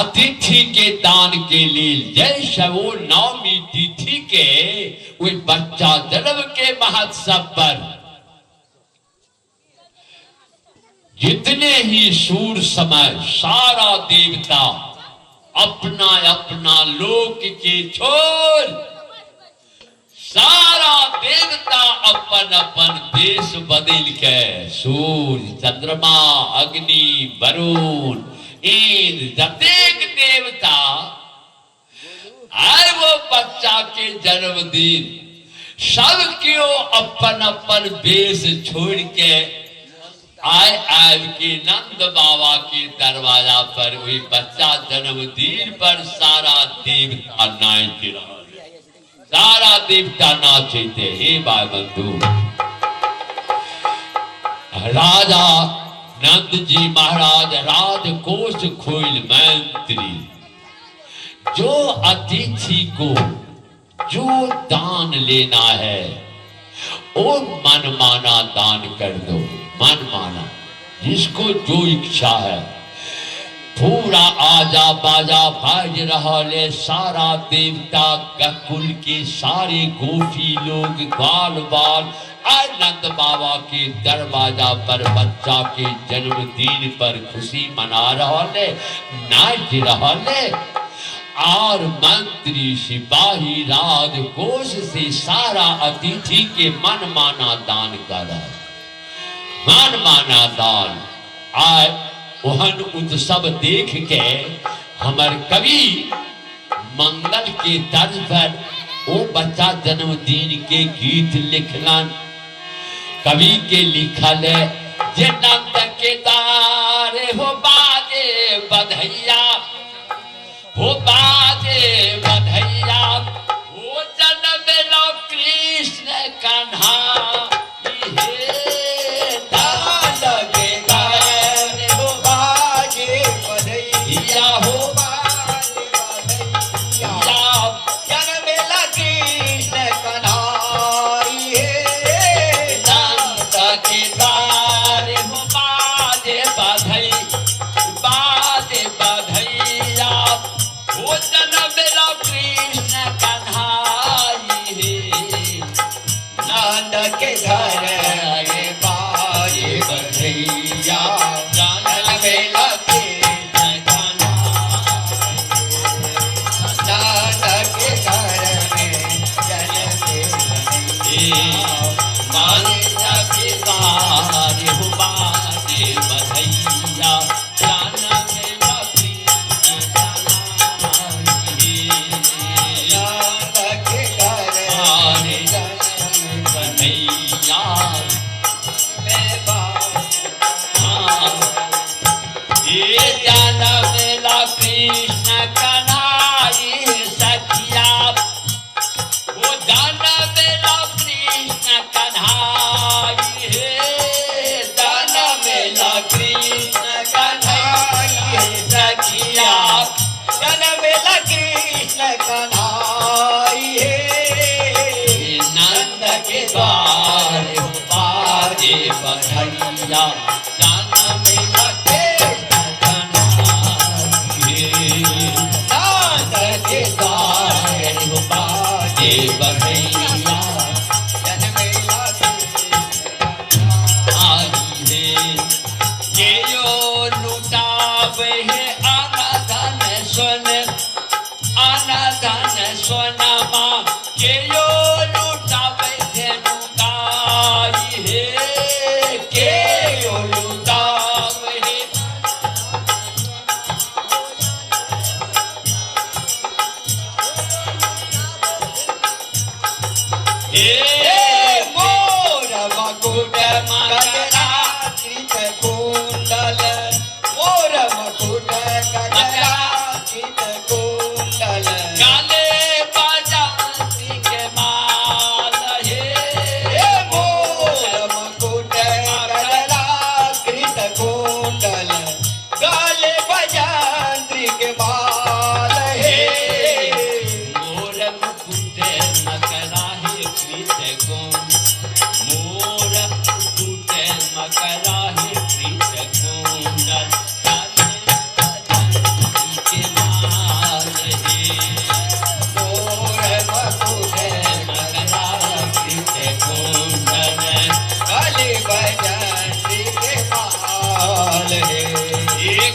अतिथि के दान के लिए जैसे वो नवमी तिथि के वे बच्चा जन्म के महोत्सव पर जितने ही सूर समय सारा देवता अपना अपना लोक के छोड़ सारा देवता अपन अपन देश बदल के सूर्य चंद्रमा अग्नि वरुण इंद्र जतेक देवता आए वो बच्चा के जन्मदिन सब क्यों अपन अपन वेश छोड़ के आए के नंद बाबा के दरवाजा पर वही बच्चा जन्मदिन पर सारा देवता नाच रहा, सारा देवता नाचते। हे भाई बंधु, राजा नंद जी महाराज राजकोष खोल मंत्री जो अतिथि को जो दान लेना है वो मन माना दान कर दो, मन माना जिसको जो इच्छा है। पूरा आजा बाजा बाज रहा ले सारा देवता कुल के सारे गोपी लोग बाल बाल आनंद बाबा के दरवाजा पर बच्चा के जन्मदिन पर खुशी मना रहा ले, नाच रहा ले। और मंत्री सिपाही राजकोष से सारा अतिथि के मन माना दान कर, मन माना दान। आए वहन उत्सव देख के हमार कवि मंगल के तर्ज पर वो बच्चा जन्मदिन के गीत लिखलन। कवि के लिखल है जे नंद के दारे हो बाजे बधैया, हो बाजे बधैया, हो जन्म लो कृष्ण कन्हा।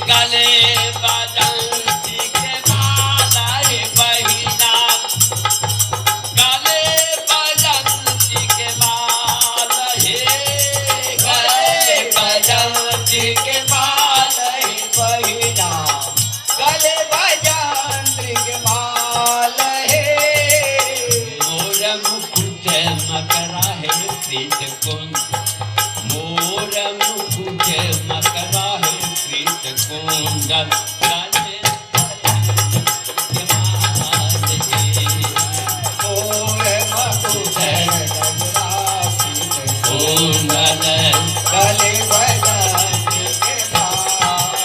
गले बजंती के माला रे बहिना गले बजंती के माला हे गले बजंती के माला रे बहिना गले बजंती के माल हे मोर मुकुट मकरा है प्रीत कुंज मोर मुकुट मकरा है प्रीत कुंडल गले बजंती के माला हे मोर मकुट गजरा पीत कुंडल गले बजंती के माल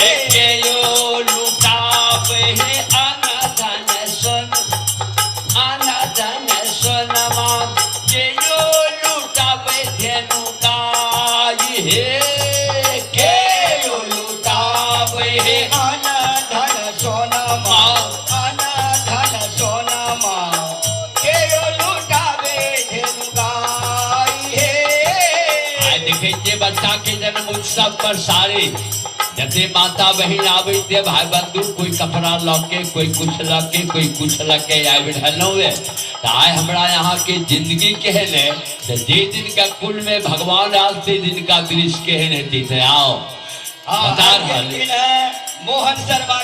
एके यो लुटावे है अनधन सोनमा के यो लुटावे धेनु गाई हे के यो लुटावे है अन धन सोनमा अन धन सोनमा के यो लुटावे धेनु गाई हे आय देखे जे बच्चा के जन्म उत्सव पर सारे जते माता बहन आवे ते भाई बंधु कोई कपड़ा लके कोई कुछ लके कोई कुछ लके आय बिठलो है त आय हमरा यहाँ के जिंदगी केहन है त जे दिन का कुल में भगवान आज से दिन का दृश्य केहन है तीत आओ बता रहल मोहन शर्मा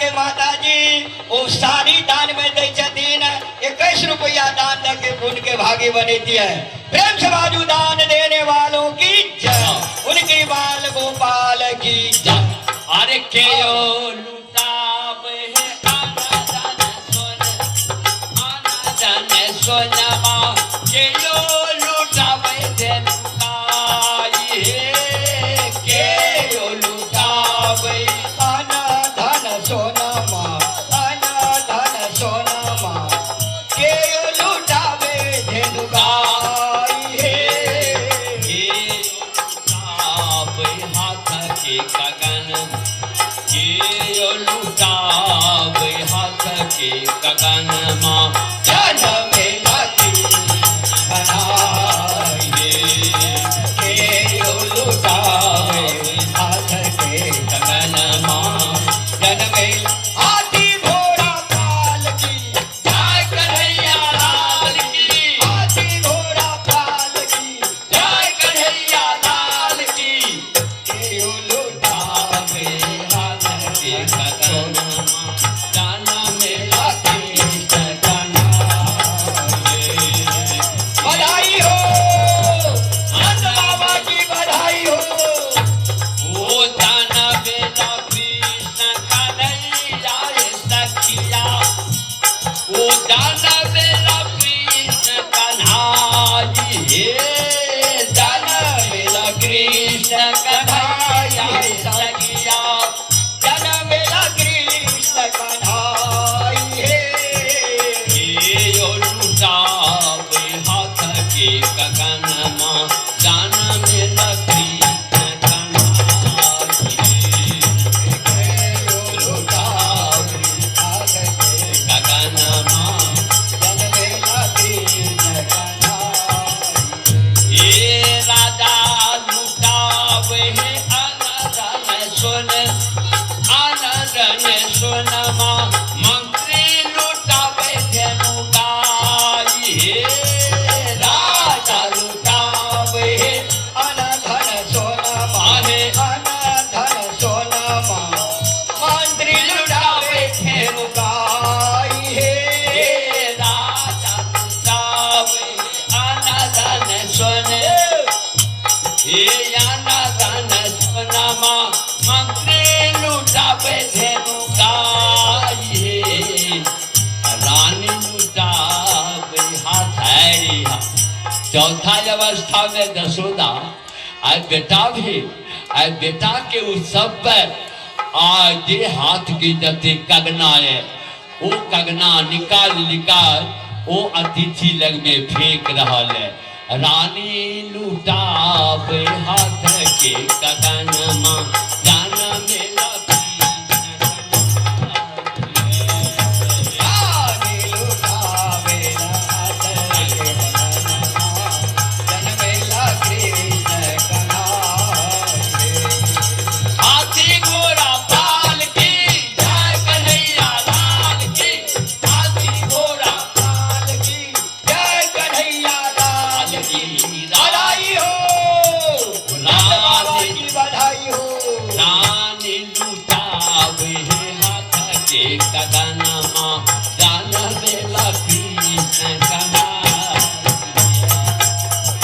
के माता जी वो सारी दान में दे छतीन 21 रुपया दान दे के पुण्य के भागी बनेती है। प्रेम से बाजू दान देने वालों की जय उनके बाल गोपाल की जय। अरे के यो लुटावे है अनधन सोनमा के यो लुटावे धेनु गाई हे के यो लुटावे अन धन सोनमा के लुटावे धेनु गाई हे के लुटावे हाथ के गगन के यो लुटावे हाथ के गगन माँ जन में लगी बनाई के यो लुटावे हाथ के गगन माँ जन में हाथी घोड़ा पाल की जय कन्हैया लाल की हाथी घोड़ा पाल की जय कन्हैया लाल की के यो लुटावे हाथ के गगन माँ जाना मेला बधाई हो नंद बाबा की बधाई हो। ओ जाना बेला कृष्ण कन्हैया सखिया ओ जाना बेला कृष्ण कन्हाई हे जाना बेला कृष्ण कन्हैया सखिया जन मेला कृष्ण कन्हाई हे ये यो लुटावे हाथ के गगन माँ जाना मेला कृष्ण कन्हाई लुटावे हाथ के गगन माँ जन मेला कृष्ण कन्हाई ये राजा लुटावे है अनधन सोनमा मंत्री लुटावे धेनु गाई हे राजा लुटावे है अन धन सोनमा आहे अन धन सोनमा मंत्री लुटावे धेनु गाई हे राजा लुटावे अनधन सोने हे अनधन सोनमा मंत्री लुटावे धेनु गाई हे रानी लुटावे हाथ हैरी चौथा अवस्था में दशोदा आज बेटा भी आज बेटा के उत्सव पर आज जे हाथ की जते कगना है वो कगना निकाल वो अतिथि लग में फेंक रहा है रानी लुटावे हाथ के कगन माँ जाना मेला रानी लुटावे हाथ के कगन माँ जन मेला कृष्ण कन्हाई के कदनमा जान बेला कृष्ण कन्हैया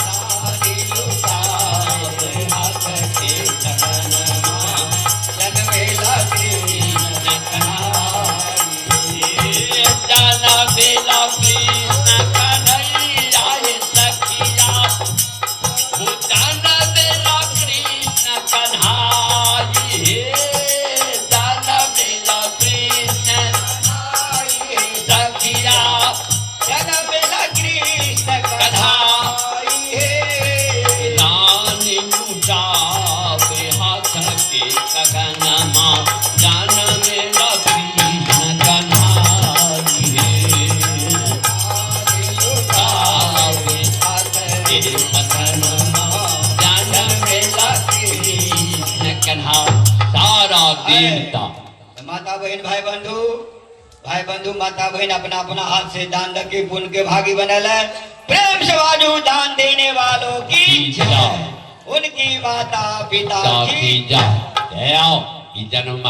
सारी लुटावे हाथ के कदनमा जन बेला कृष्ण कन्हैया जान बेला कृष्ण कन्हैया हे सखिया वो जान बेला कृष्ण कन्हैया जान बेला कृष्ण सखिया जन बेला कृष्ण कन्हैया रानी लुटावे हाथ के कदनमा जान बेला कृष्ण कन्हैया लुटावे के कदनमा जान बेला कृष्ण कन्हैया सारा देवता माता बहन भाई बंधु माता बहन अपना अपना हाथ से दान दे के पुण्य के भागी बनल है। प्रेम से बाजू दान देने वालों की जय, उनकी माता पिता की जा आओ ये जन्म